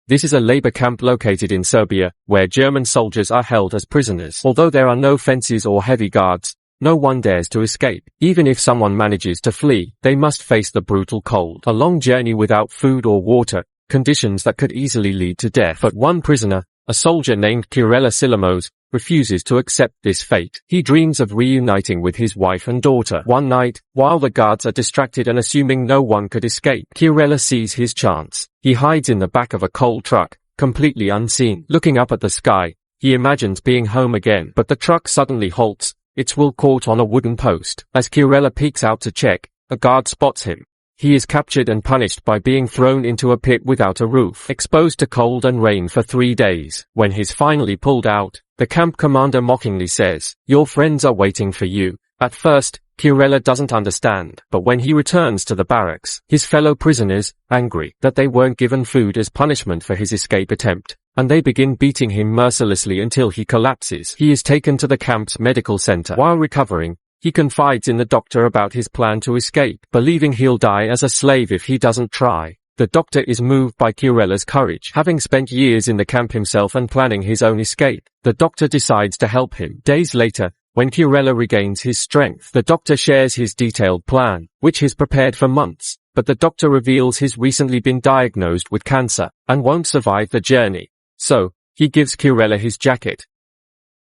This is a labor camp located in Serbia, where German soldiers are held as prisoners. Although there are no fences or heavy guards, no one dares to escape. Even if someone manages to flee, they must face the brutal cold. A long journey without food or water, conditions that could easily lead to death. But one prisoner, a soldier named Kirela Silamos, refuses to accept this fate. He dreams of reuniting with his wife and daughter. One night, while the guards are distracted and assuming no one could escape, Kirela sees his chance. He hides in the back of a coal truck, completely unseen. Looking up at the sky, he imagines being home again, but the truck suddenly halts, its wheel caught on a wooden post. As Kirela peeks out to check, a guard spots him. He is captured and punished by being thrown into a pit without a roof, exposed to cold and rain for 3 days. When he's finally pulled out, the camp commander mockingly says, "Your friends are waiting for you." At first, Kirela doesn't understand, but when he returns to the barracks, his fellow prisoners, angry that they weren't given food as punishment for his escape attempt, and they begin beating him mercilessly until he collapses. He is taken to the camp's medical center. While recovering, he confides in the doctor about his plan to escape, believing he'll die as a slave if he doesn't try. The doctor is moved by Kirela's courage. Having spent years in the camp himself and planning his own escape, the doctor decides to help him. Days later, when Kirela regains his strength, the doctor shares his detailed plan, which he's prepared for months, but the doctor reveals he's recently been diagnosed with cancer, and won't survive the journey. So, he gives Kirela his jacket,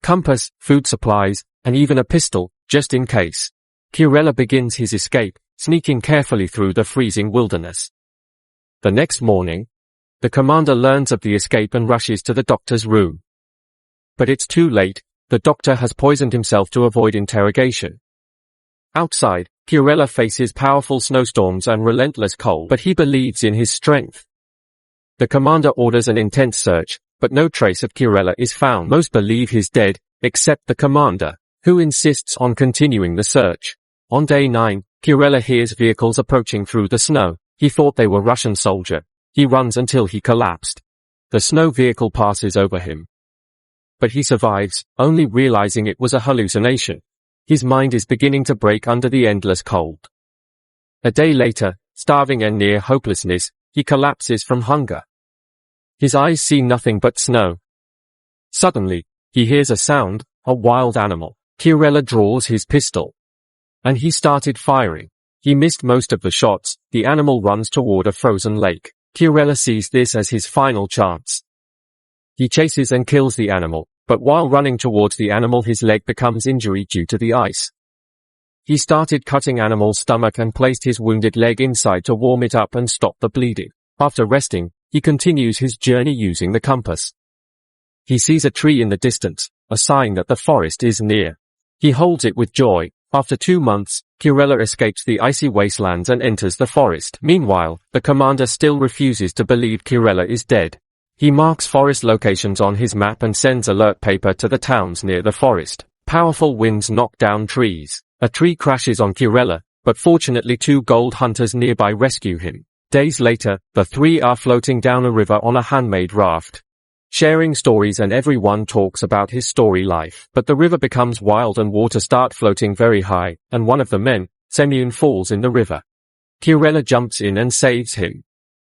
compass, food supplies, and even a pistol, just in case. Kirela begins his escape, sneaking carefully through the freezing wilderness. The next morning, the commander learns of the escape and rushes to the doctor's room. But it's too late, the doctor has poisoned himself to avoid interrogation. Outside, Kirela faces powerful snowstorms and relentless cold, but he believes in his strength. The commander orders an intense search, but no trace of Kirela is found. Most believe he's dead, except the commander, who insists on continuing the search. On day 9, Kirela hears vehicles approaching through the snow. He thought they were Russian soldiers. He runs until he collapsed. The snow vehicle passes over him. But he survives, only realizing it was a hallucination. His mind is beginning to break under the endless cold. A day later, starving and near hopelessness, he collapses from hunger. His eyes see nothing but snow. Suddenly, he hears a sound, a wild animal. Kirela draws his pistol. And he started firing. He missed most of the shots. The animal runs toward a frozen lake. Kirela sees this as his final chance. He chases and kills the animal, but while running towards the animal his leg becomes injured due to the ice. He started cutting animal's stomach and placed his wounded leg inside to warm it up and stop the bleeding. After resting, he continues his journey using the compass. He sees a tree in the distance, a sign that the forest is near. He holds it with joy. After 2 months, Kirela escapes the icy wastelands and enters the forest. Meanwhile, the commander still refuses to believe Kirela is dead. He marks forest locations on his map and sends alert paper to the towns near the forest. Powerful winds knock down trees. A tree crashes on Kirela, but fortunately 2 gold hunters nearby rescue him. Days later, the 3 are floating down a river on a handmade raft, sharing stories, and everyone talks about his story life. But the river becomes wild and water start floating very high, and one of the men, Semyon, falls in the river. Kirela jumps in and saves him.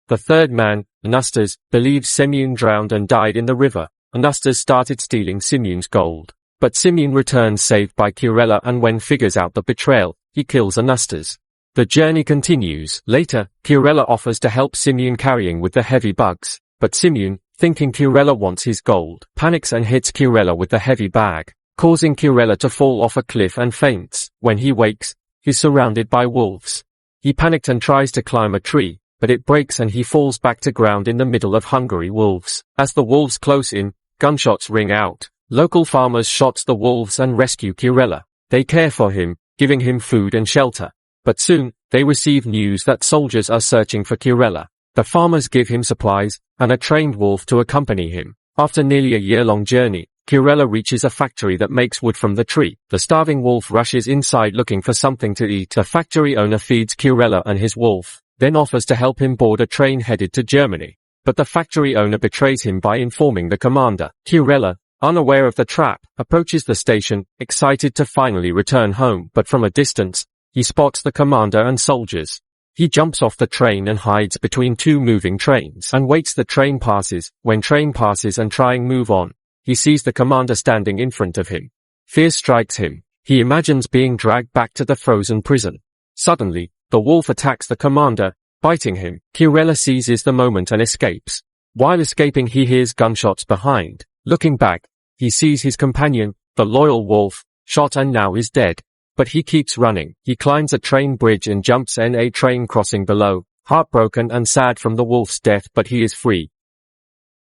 The third man, Anastas, believes Semyon drowned and died in the river. Anastas started stealing Semyon's gold. But Semyon returns saved by Kirela, and when figures out the betrayal, he kills Anastas. The journey continues. Later, Kirela offers to help Semyon carrying with the heavy bugs, but Semyon, thinking Kirela wants his gold, panics and hits Kirela with the heavy bag, causing Kirela to fall off a cliff and faints. When he wakes, he's surrounded by wolves. He panicked and tries to climb a tree, but it breaks and he falls back to ground in the middle of hungry wolves. As the wolves close in, gunshots ring out. Local farmers shot the wolves and rescue Kirela. They care for him, giving him food and shelter. But soon, they receive news that soldiers are searching for Kirela. The farmers give him supplies, and a trained wolf to accompany him. After nearly a year-long journey, Kirela reaches a factory that makes wood from the tree. The starving wolf rushes inside looking for something to eat. The factory owner feeds Kirela and his wolf, then offers to help him board a train headed to Germany. But the factory owner betrays him by informing the commander. Kirela, unaware of the trap, approaches the station, excited to finally return home. But from a distance, he spots the commander and soldiers. He jumps off the train and hides between two moving trains and waits the train passes. When train passes and trying move on, he sees the commander standing in front of him. Fear strikes him. He imagines being dragged back to the frozen prison. Suddenly, the wolf attacks the commander, biting him. Kirella seizes the moment and escapes. While escaping, he hears gunshots behind. Looking back, he sees his companion, the loyal wolf, shot and now is dead. But he keeps running. He climbs a train bridge and jumps in a train crossing below, heartbroken and sad from the wolf's death, but he is free.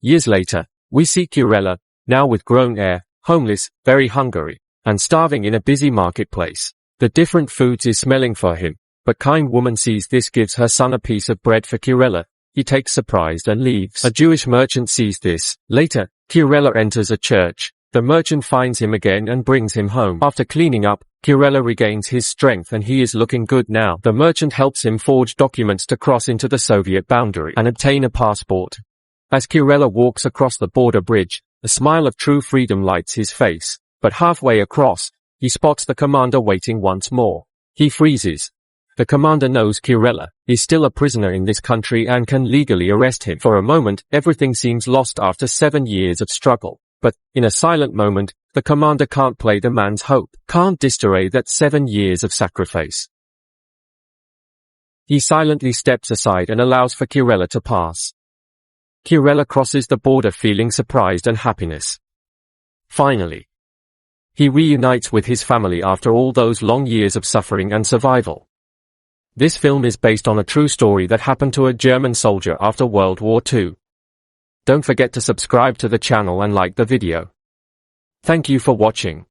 Years later, we see Kirella, now with grown hair, homeless, very hungry, and starving in a busy marketplace. The different foods is smelling for him, but kind woman sees this, gives her son a piece of bread for Kirella. He takes surprised and leaves. A Jewish merchant sees this. Later, Kirella enters a church. The merchant finds him again and brings him home. After cleaning up, Kirella regains his strength and he is looking good now. The merchant helps him forge documents to cross into the Soviet boundary and obtain a passport. As Kirella walks across the border bridge, a smile of true freedom lights his face. But halfway across, he spots the commander waiting once more. He freezes. The commander knows Kirella is still a prisoner in this country and can legally arrest him. For a moment, everything seems lost after 7 years of struggle. But, in a silent moment, the commander can't play the man's hope, can't destroy that 7 years of sacrifice. He silently steps aside and allows for Kirella to pass. Kirella crosses the border feeling surprised and happiness. Finally, he reunites with his family after all those long years of suffering and survival. This film is based on a true story that happened to a German soldier after World War II. Don't forget to subscribe to the channel and like the video. Thank you for watching.